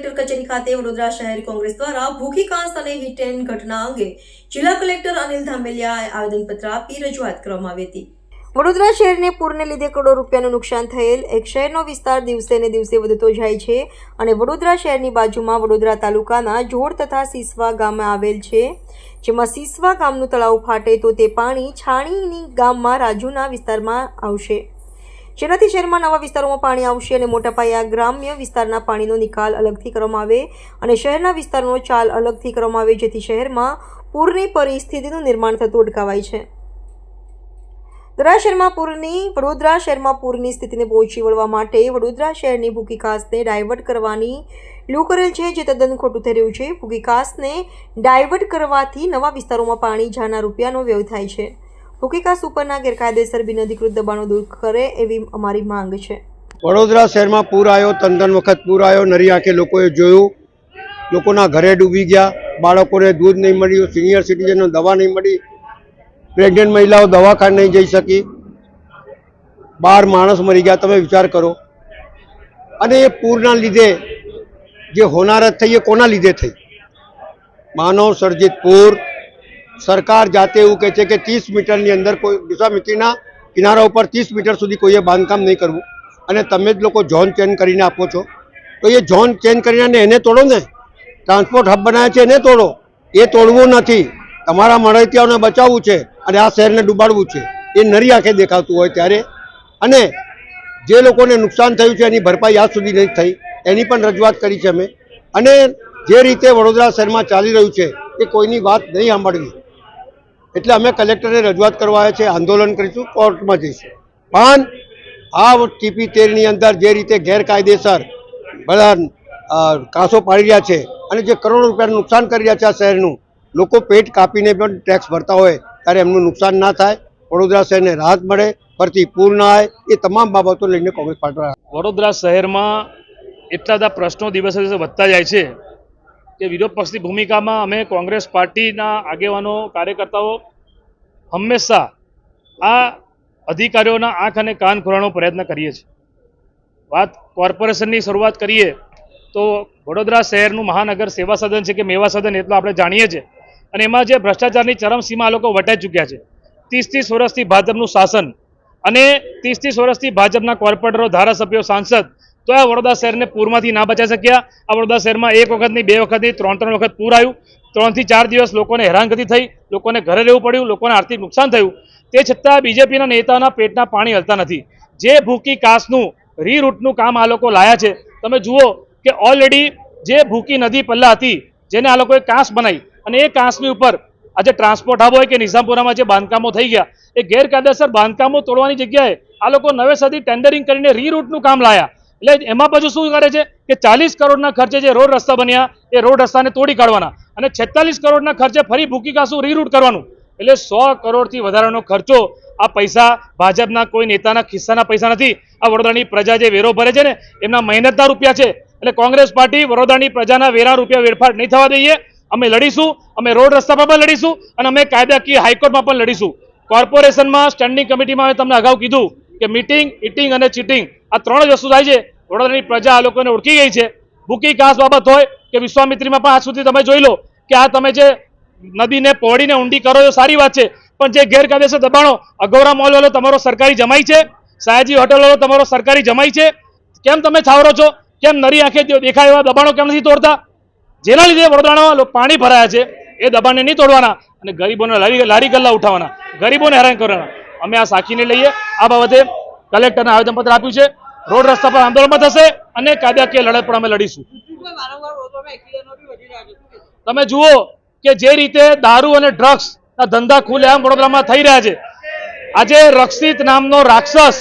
Collector કચેરી ખાતે વડોદરા શહેર કોંગ્રેસ દ્વારા ભૂખી કાંસ અને હિટ એન્ડ ઘટના અંગે જિલ્લા કલેક્ટર અનિલ ધામેલિયાએ આવેદનપત્ર આપી રજૂઆત કરવામાં આવી હતી। વડોદરા શહેરને પૂરને લીધે કરોડો રૂપિયાનું નુકસાન થયેલ એક શહેરનો વિસ્તાર દિવસે ને દિવસે વધતો જાય છે અને વડોદરા શહેરની બાજુમાં વડોદરા તાલુકાના જોડ તથા સિસવા ગામ આવેલ છે, જેમાં સિસવા ગામનું તળાવ ફાટે તો તે પાણી છાણીની ગામમાં રાજુના વિસ્તારમાં આવશે, જેનાથી શહેરમાં નવા વિસ્તારોમાં પાણી આવશે અને મોટા પાયે ગ્રામ્ય વિસ્તારના પાણીનો નિકાલ અલગથી કરવામાં આવે અને શહેરના વિસ્તારનો ચાલ અલગથી કરવામાં આવે, જેથી શહેરમાં પૂરની પરિસ્થિતિનું નિર્માણ થતું અટકાવાય છે। વડોદરા શહેરમાં પૂરની સ્થિતિને પહોંચી વળવા માટે વડોદરા શહેરની ભૂખી કાંસને ડાયવર્ટ કરવાની લૂ કરેલ છે, જે તદ્દન ખોટું થઈ રહ્યું છે। ભૂખી કાંસને ડાયવર્ટ કરવાથી નવા વિસ્તારોમાં પાણી જાના રૂપિયાનો વ્યય થાય છે। ભૂખી કાંસ ઉપરના ગેરકાયદેસર બિનઅધિકૃત દબાણો દૂર કરે એવી અમારી માંગ છે। વડોદરા શહેરમાં પૂર આવ્યો, તંદન વખત પૂર આવ્યો, નરી આંખે લોકોએ જોયું, લોકોના ઘરે ડૂબી ગયા, બાળકોને દૂધ નહીં મળ્યું, સિનિયર સિટીઝનને દવા નહીં મળી, પ્રેગ્નન્ટ મહિલાઓ દવાખાને નહીં જઈ શકી, 12 માણસ મરી ગયા। તમે વિચાર કરો। અને એ પૂરના લીધે જે હોનારત થઈ એ કોના લીધે થઈ? માનવ સર્જિત પૂર। સરકાર જાતે એવું કહે છે કે 30 મીટરની અંદર કોઈ વિશ્વામિત્રીના કિનારા ઉપર 30 મીટર સુધી કોઈએ બાંધકામ નહીં કરવું, અને તમે જ લોકો ઝોન ચેન્જ કરીને આપો છો, તો એ ઝોન ચેન્જ કરીને એને તોડો ને। ટ્રાન્સપોર્ટ હબ બનાવ્યા છે એને તોડો, એ તોડવું નથી। તમારા મળતિયાઓને બચાવવું છે અને આ શહેરને ડૂબાડવું છે, એ નરી આંખે દેખાતું હોય ત્યારે। અને જે લોકોને નુકસાન થયું છે એની ભરપાઈ આજ સુધી નહીં થઈ, એની પણ રજૂઆત કરી છે અમે। અને જે રીતે વડોદરા શહેરમાં ચાલી રહ્યું છે એ કોઈની વાત નહીં સાંભળવી, એટલે અમે કલેક્ટરને રજૂઆત કરવા આવ્યા છે, આંદોલન કરીશું, કોર્ટમાં જઈશું। પણ આ TP13ની અંદર જે રીતે ગેરકાયદેસર બધા કાંસો પાડી રહ્યા છે અને જે કરોડો રૂપિયાનું નુકસાન કરી રહ્યા છે આ શહેરનું, લોકો પેટ કાપીને પણ ટેક્સ ભરતા હોય ત્યારે એમનું નુકસાન ના થાય, વડોદરા શહેરને રાહત મળે, ફરતી પૂર ના આવે, એ તમામ બાબતો લઈને કોંગ્રેસ પાર્ટી વડોદરા શહેરમાં એટલા બધા પ્રશ્નો દિવસે દિવસે વધતા જાય છે કે વિરોધ પક્ષની ભૂમિકામાં અમે કોંગ્રેસ પાર્ટીના આગેવાનો કાર્યકર્તાઓ હંમેશા આ અધિકારીઓના આંખ અને કાન ખોલવાનો પ્રયત્ન કરીએ છીએ। વાત કોર્પોરેશનની શરૂઆત કરીએ તો વડોદરા શહેરનું મહાનગર સેવા સદન છે કે મેવા સદન એટલું આપણે જાણીએ છીએ, અને એમાં જે ભ્રષ્ટાચારની ચરમસીમા આ લોકો વટાઈ ચૂક્યા છે। 30 વર્ષથી ભાજપનું શાસન અને 30 વર્ષથી ભાજપના કોર્પોરેટરો, ધારાસભ્યો, સાંસદ, તો આ વડોદરા શહેરને પૂરમાંથી ના બચાવી શક્યા। આ વડોદરા શહેરમાં 1 વખત નહીં, 2 વખત નહીં, 3 વખત પૂર આવ્યું, 3 થી 4 દિવસ લોકોને હેરાનગતિ થઈ, લોકોને ઘરે રહેવું પડ્યું, લોકોને આર્થિક નુકસાન થયું। તે છતાં બીજેપીના નેતાના પેટના પાણી હલતા નથી। જે ભૂખી કાંસનું રીરૂટનું કામ આ લોકો લાયા છે, તમે જુઓ કે ઓલરેડી જે ભૂખી નદી પલ્લા હતી જેને આ લોકોએ કાંસ બનાવી, અને એ કાંસની ઉપર આજે ટ્રાન્સપોર્ટ હબ હોય કે નિઝામપુરામાં જે બાંધકામો થઈ ગયા, એ ગેરકાયદેસર બાંધકામો તોડવાની જગ્યાએ આ લોકો નવેસરથી ટેન્ડરિંગ કરીને રીરૂટનું કામ લાયા। એટલે એમાં પાછું શું કરે છે કે 40 કરોડના ખર્ચે જે રોડ રસ્તા બન્યા એ રોડ રસ્તાને તોડી કાઢવાના, અને 46 કરોડના ખર્ચે ફરી ભૂખી કાંસું રીરૂટ કરવાનું। એટલે 100 કરોડથી વધારાનો ખર્ચો। આ પૈસા ભાજપના કોઈ નેતાના ખિસ્સાના પૈસા નથી, આ વડોદરાની પ્રજા જે વેરો ભરે છે ને એમના મહેનતના રૂપિયા છે। એટલે કોંગ્રેસ પાર્ટી વડોદરાની પ્રજાના વેરા રૂપિયા વેડફાટ નહીં થવા દઈએ। અમે લડીશું, અમે રોડ રસ્તા પર પણ લડીશું અને અમે કાયદાકીય હાઈકોર્ટમાં પણ લડીશું। કોર્પોરેશનમાં સ્ટેન્ડિંગ કમિટીમાં મેં તમને અગાઉ કીધું કે મીટિંગ, ઇટિંગ અને ચીટિંગ આ 3 જ વસ્તુ થાય છે। વડોદરાની પ્રજા આ લોકોને ઓળખી ગઈ છે। ભૂખી કાંસ બાબત હોય કે વિશ્વામિત્રીમાં પણ આજ સુધી તમે જોઈ લો કે આ તમે જે નદીને પહોળીને ઊંડી કરો છો સારી વાત છે, પણ જે ગેરકાયદેસર દબાણો, અગોરા મોલ વાળો તમારો સરકારી જમાઈ છે, સયાજી હોટલ વાળો તમારો સરકારી જમાઈ છે, કેમ તમે છાવરો છો? કેમ નરી આંખે દેખાય એવા દબાણો કેમ નથી તોડતા? જેના લીધે વડોદરામાં પાણી ભરાયા છે એ દબાણને નહીં તોડવાના અને ગરીબોને લારી ગલ્લા ઉઠાવવાના, ગરીબોને હેરાન કરવાના। અમે આ સાખીને લઈએ। આ બાબતે કલેક્ટરને આવેદનપત્ર આપ્યું છે। રોડ રસ્તા પર આંદોલનમાં થશે અને કાયદાકીય લડત પણ અમે લડીશું। તમે જુઓ કે જે રીતે દારૂ અને ડ્રગ્સના ધંધા ખુલ્લેઆમ વડોદરામાં થઈ રહ્યા છે। આજે રક્ષિત નામનો રાક્ષસ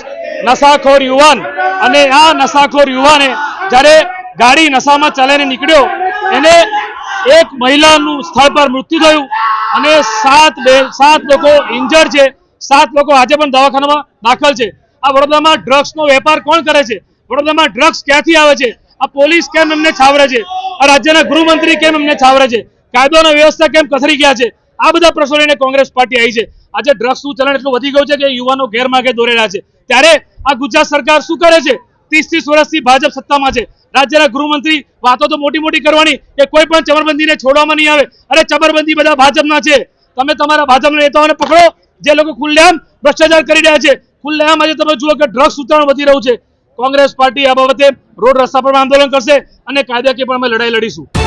નશાખોર યુવાન, અને આ નશાખોર યુવાને જ્યારે ગાડી નશામાં ચલાવીને નીકળ્યો, એને એક મહિલાનું સ્થળ પર મૃત્યુ થયું અને 7 લોકો ઇન્જર્ડ છે, 7 લોકો આજે પણ દવાખાનામાં દાખલ છે। આ વડોદરામાં ડ્રગ્સનો વેપાર કોણ કરે છે? વડોદરામાં ડ્રગ્સ ક્યાંથી આવે છે? આ પોલીસ કેમ એમને છાવરે છે? આ રાજ્યના ગૃહમંત્રી કેમ એમને છાવરે છે? કાયદો અને વ્યવસ્થા કેમ કથરી ગયા છે? આ બધા પ્રશ્નો લઈને કોંગ્રેસ પાર્ટી આવી છે। આજે ડ્રગ્સનું ચલણ એટલું વધી ગયું છે કે યુવાનો ગેરમાર્ગે દોરી રહ્યા છે, ત્યારે આ ગુજરાત સરકાર શું કરે છે 30 વર્ષથી ભાજપ સત્તામાં છે. રાજ્યના ગૃહમંત્રી વાતો તો મોટી મોટી કરવાની કે કોઈ પણ ચમરબંધીને છોડવામાં નહીં આવે. અરે ચમરબંધી બધા ભાજપના છે. તમે તમારા ભાજપના નેતાઓને પકડો જે લોકો ખુલ્લેઆમ ભ્રષ્ટાચાર કરી રહ્યા છે. ખુલ્લેઆમ આજે તમે જુઓ કે ડ્રગ્સ ઉત્તરાયણ વધી રહ્યું છે. કોંગ્રેસ પાર્ટી આ બાબતે રોડ રસ્તા પર આંદોલન કરશે અને કાયદાકીય પણ અમે લડાઈ લડીશું.